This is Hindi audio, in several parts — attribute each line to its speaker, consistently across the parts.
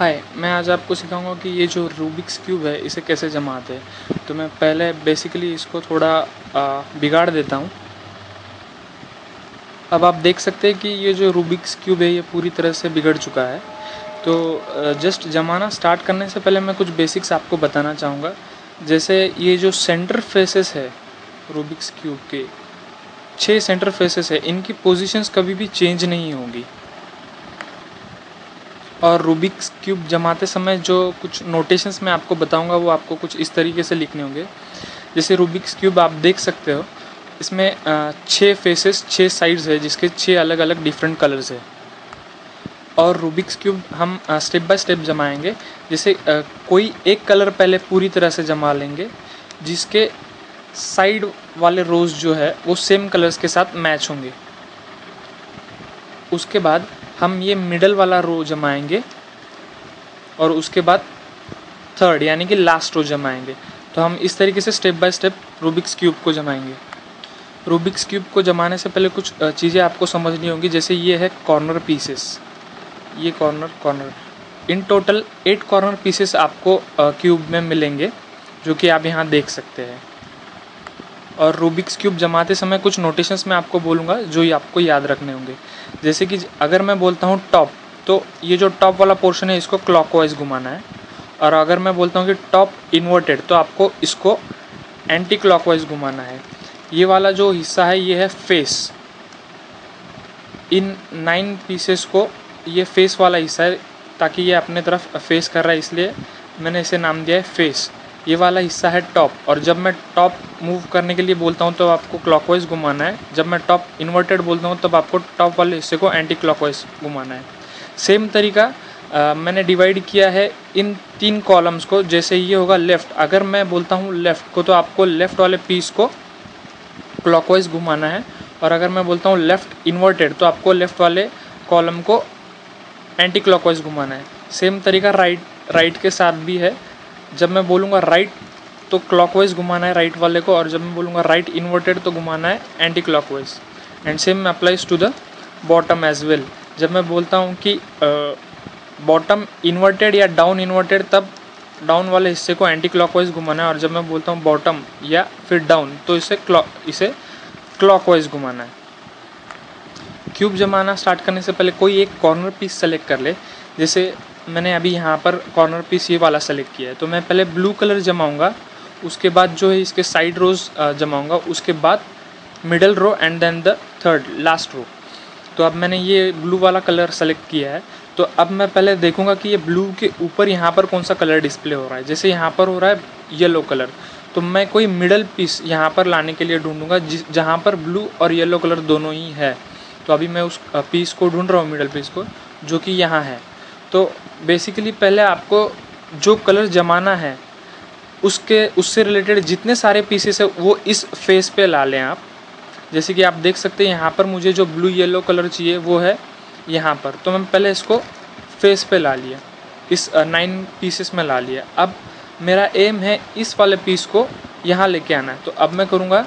Speaker 1: हाय, मैं आज आपको सिखाऊंगा कि ये जो रूबिक्स क्यूब है इसे कैसे जमाते हैं। तो मैं पहले बेसिकली इसको थोड़ा बिगाड़ देता हूँ। अब आप देख सकते हैं कि ये जो रूबिक्स क्यूब है ये पूरी तरह से बिगड़ चुका है। तो जस्ट जमाना स्टार्ट करने से पहले मैं कुछ बेसिक्स आपको बताना चाहूँगा। जैसे ये जो सेंटर फेसेस है रूबिक्स क्यूब के 6 सेंटर फेसेस है, इनकी पोजीशंस कभी भी चेंज नहीं होंगी। और रूबिक्स क्यूब जमाते समय जो कुछ नोटेशंस मैं आपको बताऊंगा वो आपको कुछ इस तरीके से लिखने होंगे। जैसे रूबिक्स क्यूब आप देख सकते हो, इसमें 6 फेसेस 6 साइड्स है जिसके 6 अलग अलग डिफरेंट कलर्स है। और रूबिक्स क्यूब हम स्टेप बाय स्टेप जमाएंगे। जैसे कोई एक कलर पहले पूरी तरह से जमा लेंगे जिसके साइड वाले रोज जो है वो सेम कलर्स के साथ मैच होंगे। उसके बाद हम ये मिडल वाला रो जमाएंगे और उसके बाद थर्ड यानी कि लास्ट रो जमाएंगे। तो हम इस तरीके से step by step Rubik's cube को जमाएंगे। रूबिक्स क्यूब को जमाने से पहले कुछ चीज़ें आपको समझनी होंगी। जैसे ये है कॉर्नर पीसेस, ये corner in total 8 corner pieces आपको क्यूब में मिलेंगे, जो कि आप यहाँ देख सकते हैं। और रूबिक्स क्यूब जमाते समय कुछ नोटेशंस मैं आपको बोलूँगा जो ये आपको याद रखने होंगे। जैसे कि अगर मैं बोलता हूँ टॉप, तो ये जो टॉप वाला पोर्शन है इसको क्लॉकवाइज घुमाना है। और अगर मैं बोलता हूँ कि टॉप इन्वर्टेड, तो आपको इसको एंटी क्लॉकवाइज घुमाना है। ये वाला जो हिस्सा है ये है फेस। इन 9 पीसेस को ये फेस वाला हिस्सा है, ताकि ये अपने तरफ फेस कर रहा है इसलिए मैंने इसे नाम दिया है फेस। ये वाला हिस्सा है टॉप, और जब मैं टॉप मूव करने के लिए बोलता हूँ तो आपको क्लॉकवाइज घुमाना है। जब मैं टॉप इन्वर्टेड बोलता हूँ तब आपको टॉप वाले हिस्से को एंटी क्लॉकवाइज घुमाना है। सेम तरीका मैंने डिवाइड किया है इन 3 कॉलम्स को। जैसे ये होगा लेफ़्ट, अगर मैं बोलता हूँ लेफ़्ट को तो आपको लेफ़्ट वाले पीस को क्लॉकवाइज घुमाना है। और अगर मैं बोलता हूँ लेफ़्ट इन्वर्टेड तो आपको लेफ़्ट वाले कॉलम को एंटी क्लॉकवाइज घुमाना है। सेम तरीका राइट के साथ भी है। जब मैं बोलूँगा राइट तो क्लॉकवाइज घुमाना है राइट वाले को, और जब मैं बोलूँगा राइट इन्वर्टेड तो घुमाना है anti clockwise. And same applies to the bottom as well. जब मैं बोलता हूँ कि बॉटम इन्वर्टेड या डाउन इन्वर्टेड, तब डाउन वाले हिस्से को एंटी क्लॉकवाइज घुमाना है। और जब मैं बोलता हूँ बॉटम या फिर डाउन तो इसे क्लॉकवाइज घुमाना है। क्यूब जमाना स्टार्ट करने से पहले कोई एक कॉर्नर पीस सेलेक्ट कर ले। जैसे मैंने अभी यहाँ पर कॉर्नर पीस ये वाला सेलेक्ट किया है, तो मैं पहले ब्लू कलर जमाऊँगा, उसके बाद जो है इसके साइड रोज जमाऊँगा, उसके बाद middle row and then the third last row. तो अब मैंने ये ब्लू वाला कलर सेलेक्ट किया है। तो अब मैं पहले देखूँगा कि ये ब्लू के ऊपर यहाँ पर कौन सा कलर डिस्प्ले हो रहा है। जैसे यहाँ पर हो रहा है येलो कलर, तो मैं कोई मिडल पीस यहाँ पर लाने के लिए ढूंढूंगा जहाँ पर ब्लू और येलो कलर दोनों ही है। तो अभी मैं उस पीस को ढूंढ रहा हूँ, मिडल पीस को, जो कि यहाँ है। तो बेसिकली पहले आपको जो कलर जमाना है उससे रिलेटेड जितने सारे पीसेस है वो इस फेस पे ला लें आप। जैसे कि आप देख सकते हैं यहाँ पर मुझे जो ब्लू येलो कलर चाहिए वो है यहाँ पर, तो मैं पहले इसको फेस पे ला लिया, इस 9 पीसेस में ला लिया। अब मेरा एम है इस वाले पीस को यहाँ लेके आना है। तो अब मैं करूँगा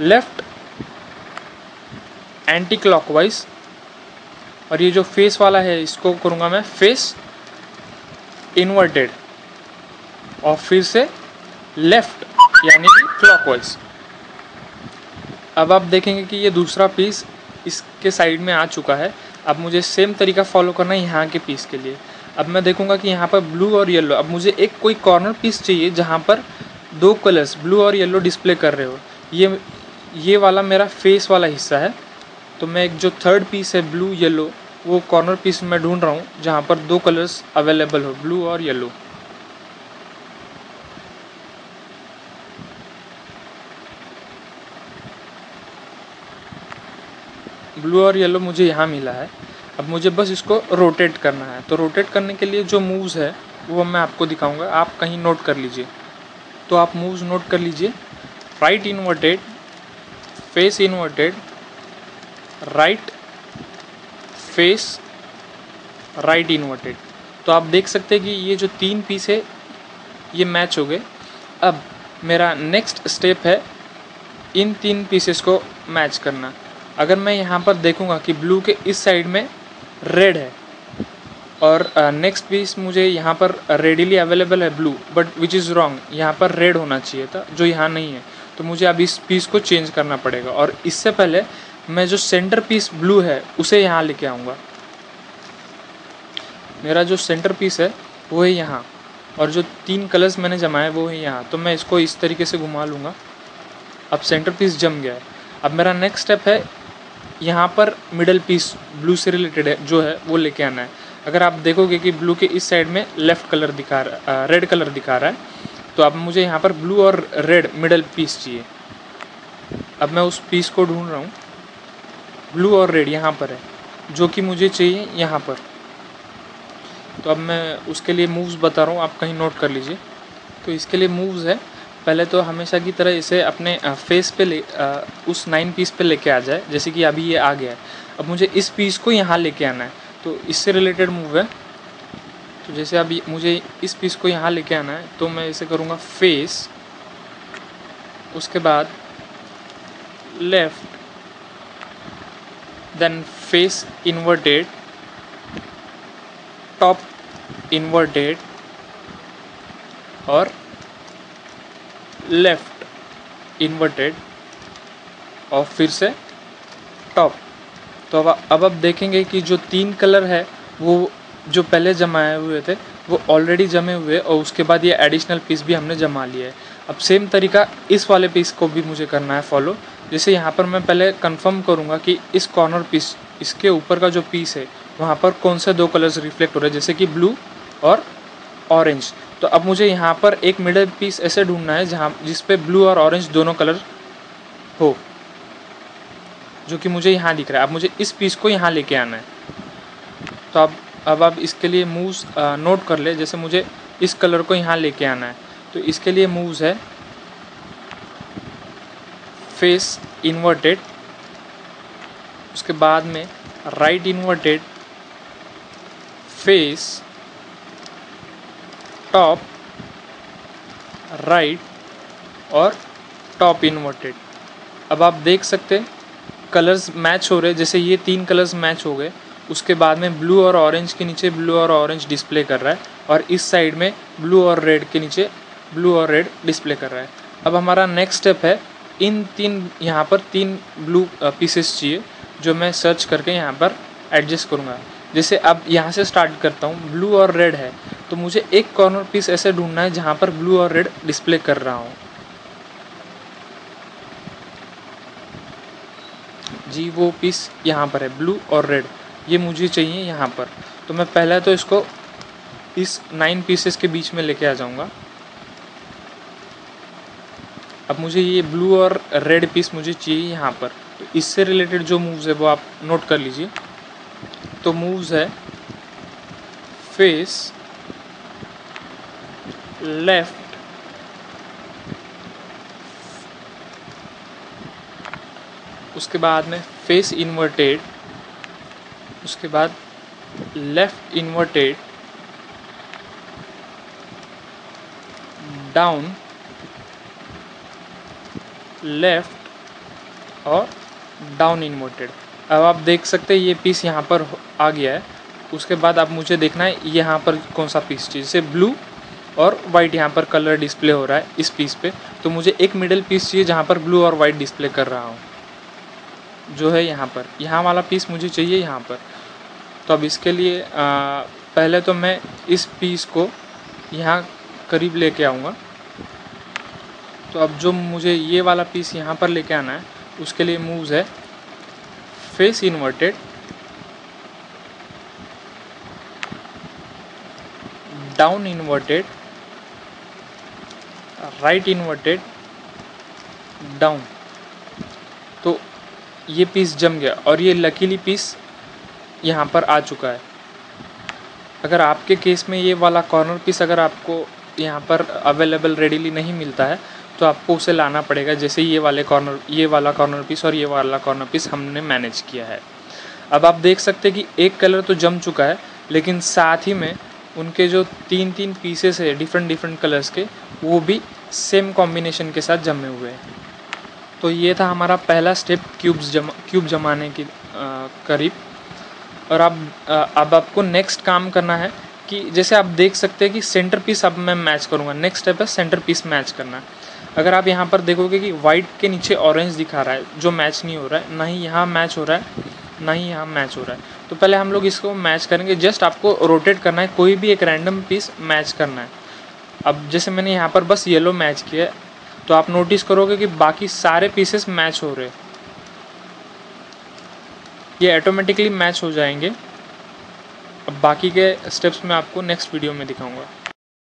Speaker 1: लेफ़्ट एंटी क्लॉकवाइज, और ये जो फेस वाला है इसको करूँगा मैं फेस इन्वर्टेड, और फिर से लेफ़्ट यानी कि क्लॉकवाइज। अब आप देखेंगे कि ये दूसरा पीस इसके साइड में आ चुका है। अब मुझे सेम तरीका फॉलो करना है यहाँ के पीस के लिए। अब मैं देखूँगा कि यहाँ पर ब्लू और येलो, अब मुझे एक कोई कॉर्नर पीस चाहिए जहाँ पर 2 कलर्स ब्लू और येलो डिस्प्ले कर रहे हो। ये वाला मेरा फेस वाला हिस्सा है। तो मैं एक जो थर्ड पीस है ब्लू येलो, वो कॉर्नर पीस में ढूंढ रहा हूँ जहाँ पर 2 कलर्स अवेलेबल हो, ब्लू और येलो। ब्लू और येलो मुझे यहाँ मिला है। अब मुझे बस इसको रोटेट करना है। तो रोटेट करने के लिए जो मूव्स है वो मैं आपको दिखाऊंगा, आप कहीं नोट कर लीजिए। तो आप मूव्स नोट कर लीजिए। Right inverted, face inverted, right face, right inverted. तो आप देख सकते हैं कि ये जो 3 पीस है ये मैच हो गए। अब मेरा नेक्स्ट स्टेप है इन 3 पीसेस को मैच करना। अगर मैं यहाँ पर देखूँगा कि ब्लू के इस साइड में रेड है और नेक्स्ट पीस मुझे यहाँ पर रेडिली अवेलेबल है blue, but which is wrong, यहाँ पर रेड होना चाहिए था जो यहाँ नहीं है। तो मुझे अब इस पीस को चेंज करना पड़ेगा, और इससे पहले मैं जो सेंटर पीस ब्लू है उसे यहाँ लेके आऊँगा। मेरा जो सेंटर पीस है वो है यहाँ, और जो 3 कलर्स मैंने जमाए वो है यहाँ। तो मैं इसको इस तरीके से घुमा लूँगा। अब सेंटर पीस जम गया है। अब मेरा नेक्स्ट स्टेप है यहाँ पर मिडल पीस ब्लू से रिलेटेड है जो है वो लेके आना है। अगर आप देखोगे कि ब्लू के इस साइड में लेफ़्ट कलर दिखा रहा, रेड कलर दिखा रहा है, तो अब मुझे यहाँ पर ब्लू और रेड मिडल पीस चाहिए। अब मैं उस पीस को ढूंढ रहा हूँ। ब्लू और रेड यहाँ पर है, जो कि मुझे चाहिए यहाँ पर। तो अब मैं उसके लिए मूव्स बता रहा हूँ, आप कहीं नोट कर लीजिए। तो इसके लिए मूव्स है, पहले तो हमेशा की तरह इसे अपने फेस पे उस 9 पीस पे लेके आ जाए, जैसे कि अभी ये आ गया है। अब मुझे इस पीस को यहाँ लेके आना है, तो इससे रिलेटेड मूव है। तो जैसे अभी मुझे इस पीस को यहाँ लेके आना है, तो मैं इसे करूँगा फेस, उसके बाद left, then face inverted, top inverted और लेफ़्ट इन्वर्टेड, और फिर से टॉप। तो अब आप देखेंगे कि जो 3 कलर है वो जो पहले जमाए हुए थे वो ऑलरेडी जमे हुए, और उसके बाद ये एडिशनल पीस भी हमने जमा लिया है। अब सेम तरीका इस वाले पीस को भी मुझे करना है फॉलो। जैसे यहाँ पर मैं पहले कंफर्म करूँगा कि इस कॉर्नर पीस, इसके ऊपर का जो पीस है वहाँ पर कौन से 2 कलर्स रिफ्लेक्ट हो रहे हैं, जैसे कि ब्लू और ऑरेंज। तो अब मुझे यहाँ पर एक मिडल पीस ऐसे ढूंढना है जिस पे ब्लू और ऑरेंज दोनों कलर हो, जो कि मुझे यहाँ दिख रहा है। अब मुझे इस पीस को यहाँ लेके आना है। तो अब आप इसके लिए मूव्स नोट कर ले। जैसे मुझे इस कलर को यहाँ लेके आना है, तो इसके लिए मूव्स है फेस इन्वर्टेड, उसके बाद में right inverted, face, top, right और टॉप इन्वर्टेड। अब आप देख सकते हैं कलर्स मैच हो रहे, जैसे ये 3 कलर्स मैच हो गए। उसके बाद में ब्लू और ऑरेंज के नीचे ब्लू और ऑरेंज डिस्प्ले कर रहा है, और इस साइड में ब्लू और रेड के नीचे ब्लू और रेड डिस्प्ले कर रहा है। अब हमारा नेक्स्ट स्टेप है, इन 3 यहाँ पर 3 ब्लू पीसेस चाहिए, जो मैं सर्च करके यहाँ पर एडजस्ट करूँगा। जैसे अब यहाँ से स्टार्ट करता हूँ, ब्लू और रेड है, तो मुझे एक कॉर्नर पीस ऐसे ढूंढना है जहाँ पर ब्लू और रेड डिस्प्ले कर रहा हूँ। जी वो पीस यहाँ पर है, ब्लू और रेड, ये मुझे चाहिए यहाँ पर। तो मैं पहले तो इसको इस 9 पीसेस के बीच में लेके आ जाऊँगा। अब मुझे ये ब्लू और रेड पीस मुझे चाहिए यहाँ पर। तो इससे रिलेटेड जो मूव्स है वो आप नोट कर लीजिए। तो मूव्स है फेस, लेफ्ट, उसके बाद में फेस इन्वर्टेड, उसके बाद लेफ्ट इन्वर्टेड, डाउन, लेफ्ट और डाउन इन्वर्टेड। अब आप देख सकते हैं ये पीस यहाँ पर आ गया है। उसके बाद अब मुझे देखना है यहाँ पर कौन सा पीस चाहिए। जैसे ब्लू और वाइट यहाँ पर कलर डिस्प्ले हो रहा है इस पीस पे, तो मुझे एक मिडिल पीस चाहिए जहाँ पर ब्लू और वाइट डिस्प्ले कर रहा हूँ, जो है यहाँ पर। यहाँ वाला पीस मुझे चाहिए यहाँ पर। तो अब इसके लिए पहले तो मैं इस पीस को यहाँ करीब लेके आऊँगा। तो अब जो मुझे ये वाला पीस यहाँ पर लेके आना है, उसके लिए मूव्स है face inverted, down inverted, right inverted, down. तो ये पीस जम गया, और ये लकीली पीस यहाँ पर आ चुका है। अगर आपके केस में ये वाला कॉर्नर पीस अगर आपको यहाँ पर अवेलेबल रेडीली नहीं मिलता है, तो आपको उसे लाना पड़ेगा। जैसे ये वाला कॉर्नर पीस और ये वाला कॉर्नर पीस हमने मैनेज किया है। अब आप देख सकते हैं कि एक कलर तो जम चुका है, लेकिन साथ ही में उनके जो 3 पीसेस है डिफरेंट कलर्स के, वो भी सेम कॉम्बिनेशन के साथ जमे हुए हैं। तो ये था हमारा पहला स्टेप क्यूब जमाने के करीब। और अब आपको नेक्स्ट काम करना है कि जैसे आप देख सकते हैं कि सेंटर पीस अब मैं मैच करूँगा। नेक्स्ट स्टेप है सेंटर पीस मैच करना। अगर आप यहाँ पर देखोगे कि वाइट के नीचे ऑरेंज दिखा रहा है जो मैच नहीं हो रहा है, ना ही यहाँ मैच हो रहा है, ना ही यहाँ मैच हो रहा है। तो पहले हम लोग इसको मैच करेंगे। जस्ट आपको रोटेट करना है, कोई भी एक रैंडम पीस मैच करना है। अब जैसे मैंने यहाँ पर बस येलो मैच किया, तो आप नोटिस करोगे कि बाकी सारे पीसेस मैच हो रहे, ये ऑटोमेटिकली मैच हो जाएंगे। अब बाकी के स्टेप्स मैं आपको नेक्स्ट वीडियो में दिखाऊंगा।